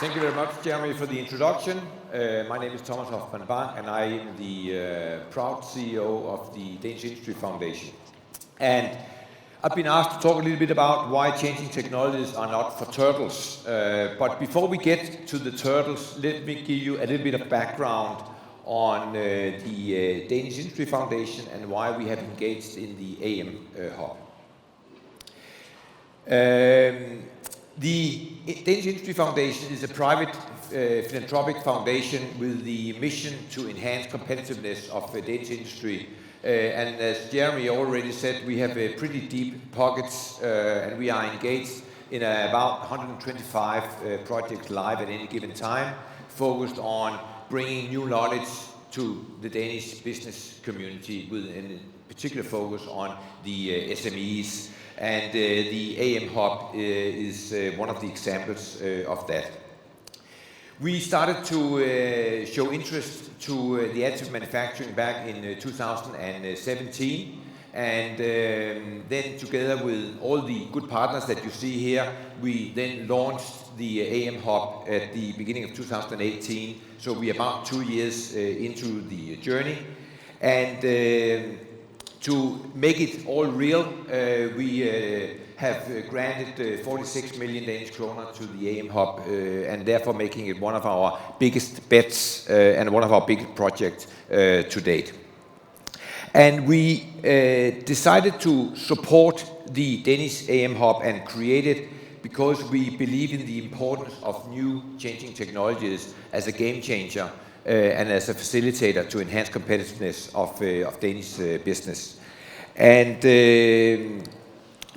Thank you very much, Jeremy, for the introduction. My name is Thomas Hofman-Bang, and I am the proud CEO of the Danish Industry Foundation. And I've been asked to talk a little bit about why changing technologies are not for turtles. But before we get to the turtles, let me give you a little bit of background on the Danish Industry Foundation and why we have engaged in the AM Hub. The Danish Industry Foundation is a private philanthropic foundation with the mission to enhance competitiveness of Danish industry. And as Jeremy already said, we have pretty deep pockets and we are engaged in about 125 projects live at any given time, focused on bringing new knowledge to the Danish business community with a particular focus on the SMEs. And the AM Hub is one of the examples of that. We started to show interest to the additive manufacturing back in 2017, and then together with all the good partners that you see here, we then launched the AM Hub at the beginning of 2018, so we are about 2 years into the journey. And to make it all real, we have granted 46 million Danish kroner to the AM Hub, and therefore making it one of our biggest bets and one of our biggest projects to date. And we decided to support the Danish AM Hub and create it because we believe in the importance of new changing technologies as a game changer and as a facilitator to enhance competitiveness of Danish business. And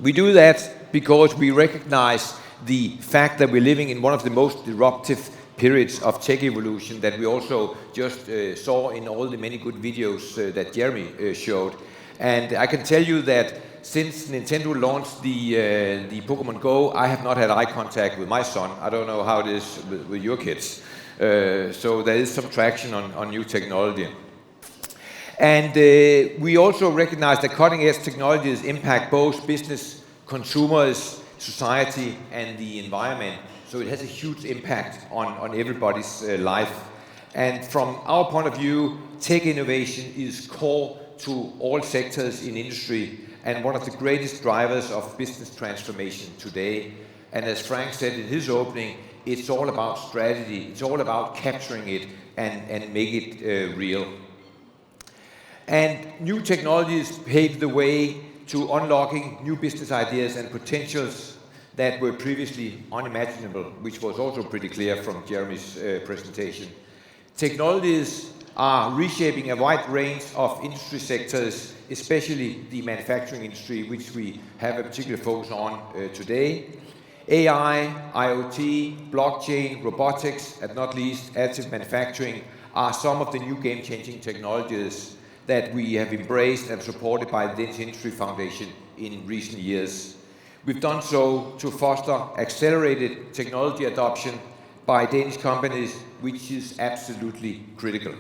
we do that because we recognize the fact that we're living in one of the most disruptive periods of tech evolution that we also just saw in all the many good videos that Jeremy showed. And I can tell you that since Nintendo launched the Pokemon Go, I have not had eye contact with my son. I don't know how it is with your kids. So there is some traction on new technology. And we also recognize that cutting-edge technologies impact both business, consumers, society, and the environment. So it has a huge impact on everybody's life. And from our point of view, tech innovation is core to all sectors in industry and one of the greatest drivers of business transformation today. And as Frank said in his opening, it's all about strategy. It's all about capturing it and make it real. And new technologies pave the way to unlocking new business ideas and potentials that were previously unimaginable, which was also pretty clear from Jeremy's presentation. Technologies are reshaping a wide range of industry sectors, especially the manufacturing industry, which we have a particular focus on today. AI, IoT, blockchain, robotics, and not least additive manufacturing are some of the new game-changing technologies that we have embraced and supported by the Danish Industry Foundation in recent years. We've done so to foster accelerated technology adoption by Danish companies, which is absolutely critical.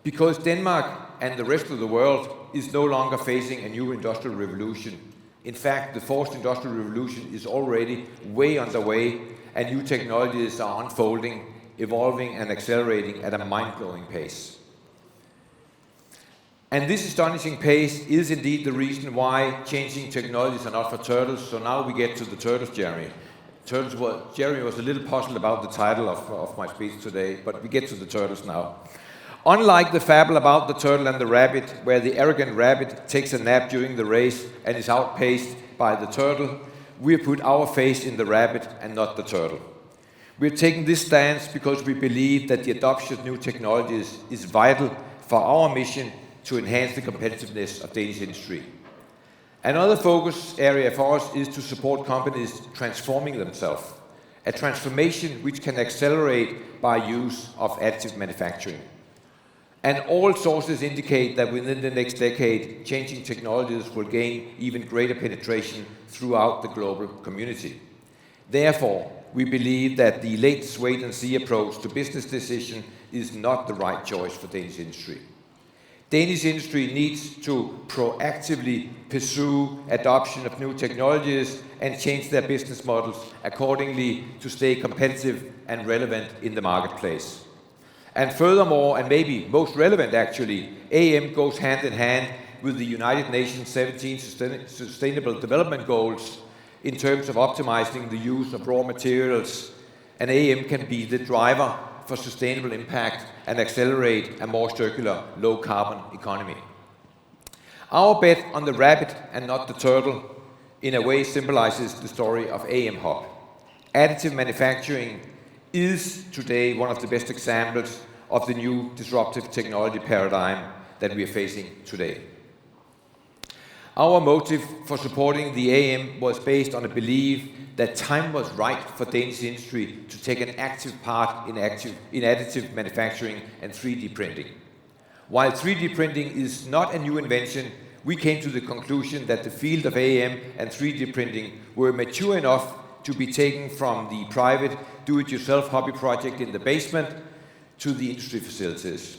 Because Denmark and the rest of the world is no longer facing a new industrial revolution. In fact, the fourth industrial revolution is already way underway, and new technologies are unfolding, evolving and accelerating at a mind-blowing pace. And this astonishing pace is indeed the reason why changing technologies are not for turtles. So now we get to the turtles, Jeremy. Jeremy was a little puzzled about the title of my speech today, but we get to the turtles now. Unlike the fable about the turtle and the rabbit, where the arrogant rabbit takes a nap during the race and is outpaced by the turtle, we have put our faith in the rabbit and not the turtle. We're taking this stance because we believe that the adoption of new technologies is vital for our mission to enhance the competitiveness of Danish industry. Another focus area for us is to support companies transforming themselves, a transformation which can accelerate by use of additive manufacturing. And all sources indicate that within the next decade, changing technologies will gain even greater penetration throughout the global community. Therefore, we believe that the latest wait-and-see approach to business decision is not the right choice for Danish industry. Danish industry needs to proactively pursue adoption of new technologies and change their business models accordingly to stay competitive and relevant in the marketplace. And furthermore, and maybe most relevant actually, AM goes hand in hand with the United Nations 17 Sustainable Development Goals in terms of optimizing the use of raw materials, and AM can be the driver for sustainable impact and accelerate a more circular, low-carbon economy. Our bet on the rabbit and not the turtle in a way symbolizes the story of AM Hub. Additive manufacturing is today one of the best examples of the new disruptive technology paradigm that we are facing today. Our motive for supporting the AM was based on a belief that time was right for Danish industry to take an active part in additive manufacturing and 3D printing. While 3D printing is not a new invention, we came to the conclusion that the field of AM and 3D printing were mature enough to be taken from the private do-it-yourself hobby project in the basement to the industry facilities.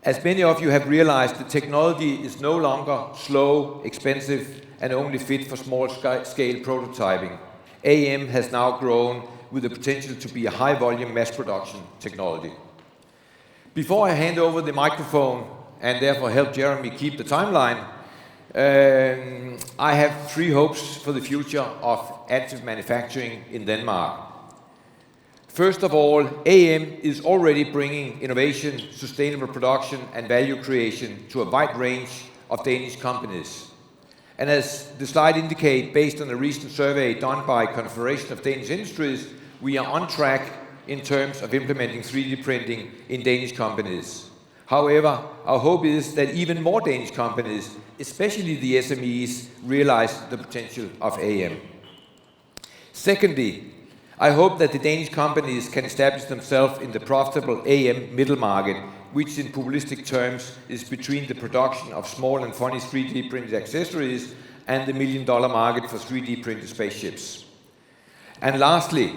As many of you have realized, the technology is no longer slow, expensive, and only fit for small-scale prototyping. AM has now grown with the potential to be a high-volume mass production technology. Before I hand over the microphone and therefore help Jeremy keep the timeline, I have 3 hopes for the future of additive manufacturing in Denmark. First of all, AM is already bringing innovation, sustainable production, and value creation to a wide range of Danish companies. And as the slide indicates, based on a recent survey done by Confederation of Danish Industries, we are on track in terms of implementing 3D printing in Danish companies. However, our hope is that even more Danish companies, especially the SMEs, realize the potential of AM. Secondly, I hope that the Danish companies can establish themselves in the profitable AM middle market, which in populistic terms is between the production of small and funny 3D printed accessories and the $1 million market for 3D printed spaceships. And lastly,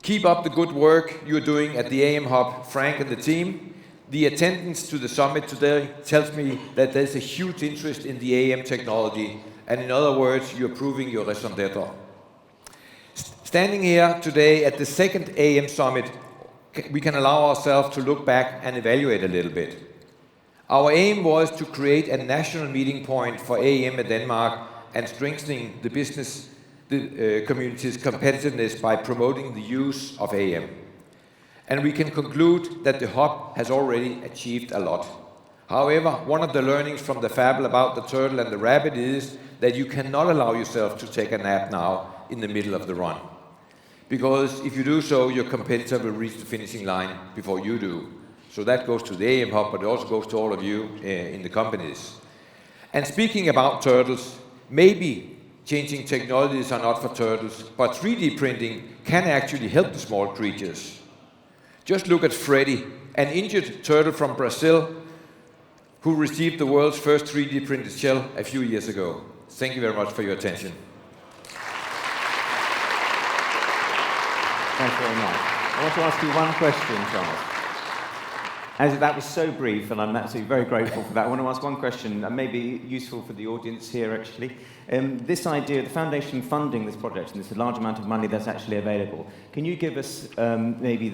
keep up the good work you're doing at the AM Hub, Frank and the team. The attendance to the summit today tells me that there's a huge interest in the AM technology, and in other words, you're proving your raison d'être. Standing here today at the second AM Summit, we can allow ourselves to look back and evaluate a little bit. Our aim was to create a national meeting point for AM in Denmark and strengthening the business community's competitiveness by promoting the use of AM. And we can conclude that the hub has already achieved a lot. However, one of the learnings from the fable about the turtle and the rabbit is that you cannot allow yourself to take a nap now in the middle of the run. Because if you do so, your competitor will reach the finishing line before you do. So that goes to the AM Hub, but it also goes to all of you in the companies. And speaking about turtles, maybe changing technologies are not for turtles, but 3D printing can actually help the small creatures. Just look at Freddy, an injured turtle from Brazil who received the world's first 3D printed shell a few years ago. Thank you very much for your attention. Thanks very much. I want to ask you one question, Thomas. As that was so brief, and I'm absolutely very grateful for that, I want to ask one question that may be useful for the audience here, actually. This idea, the foundation funding this project, and this large amount of money that's actually available, can you give us maybe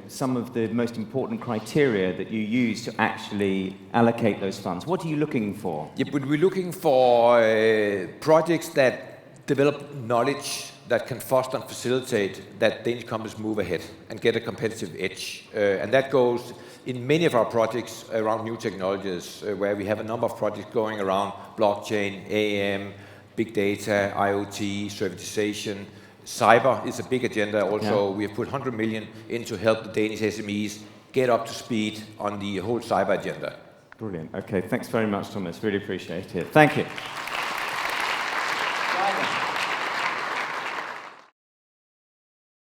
some of the most important criteria that you use to actually allocate those funds? What are you looking for? Yeah, but we're looking for projects that develop knowledge that can foster and facilitate that Danish companies move ahead and get a competitive edge. And that goes in many of our projects around new technologies, where we have a number of projects going around blockchain, AM, big data, IoT, servitization. Cyber is a big agenda also. Yeah. We have put 100 million in to help the Danish SMEs get up to speed on the whole cyber agenda. Brilliant. Okay, thanks very much, Thomas. Really appreciate it. Thank you.